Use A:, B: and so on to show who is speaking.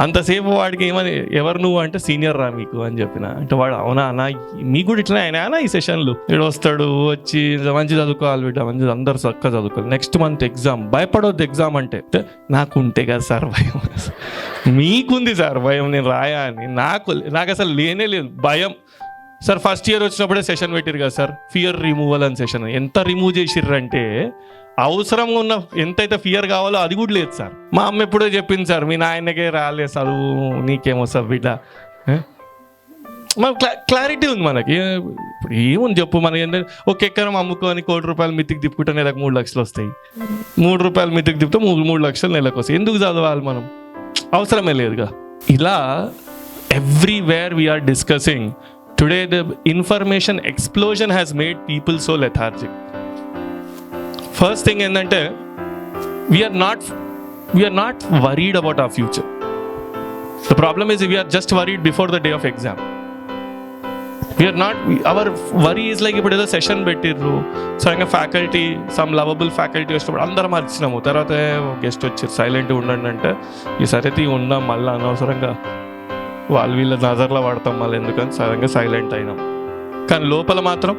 A: అంతసేపు వాడికి ఏమని, ఎవరు నువ్వు అంటే సీనియర్ రా మీకు అని చెప్పిన. అంటే వాడు అవునా అన్న మీకు కూడా ఇట్లా అయినా ఈ సెషన్లు వీడు వస్తాడు, వచ్చి మంచి చదువుకోవాలి బిడ్డ, మంచి అందరు చక్కగా చదువుకోవాలి, నెక్స్ట్ మంత్ ఎగ్జామ్, భయపడవద్దు ఎగ్జామ్ అంటే నాకు ఉంటే కదా సార్ భయం. మీకుంది సార్ భయం నేను రాయా అని, నాకు అసలు లేనే లేదు భయం. సార్ ఫస్ట్ ఇయర్ వచ్చినప్పుడే సెషన్ పెట్టిరు కదా సార్, ఫియర్ రిమూవల్ అని సెషన్. ఎంత రిమూవ్ చేసిర్రంటే అవసరంగా ఉన్న ఎంతైతే ఫియర్ కావాలో అది కూడా లేదు సార్. మా అమ్మ ఎప్పుడో చెప్పింది సార్, మీ నాయనకే రాలే చదువు నీకేమో సార్ బిడ్డ. మనకు క్లారిటీ ఉంది మనకి. ఇప్పుడు ఏముంది చెప్పు, మనకి ఏంటంటే ఒక ఎకరం అమ్ముకొని ₹1,00,00,000 మితికి తిప్పుకుంటే నెలకు 3 లక్షలు వస్తాయి. ₹3 మితికి తిప్పితే 3 లక్షలు నెలకు వస్తాయి. ఎందుకు చదవాలి మనం? అవసరమే లేదుగా. ఇలా everywhere we're discussing today the information explosion has made people so lethargic. First thing ఏంటంటే we're not worried about our future. The problem is we're just worried before the day of exam. We're not, our worry is like ఇప్పుడు ఏదో session పెట్టిర్రు, సడన్గా faculty, some lovable faculty వచ్చినప్పుడు అందరం అరిచినాము, తర్వాత guest వచ్చారు సైలెంట్గా ఉండండి అంటే ఈసారి అయితే ఉన్నాం, మళ్ళీ అనవసరంగా వీళ్ళ నజర్లో పడతాం మళ్ళీ ఎందుకని సడన్గా సైలెంట్ అయినాం. కానీ లోపల మాత్రం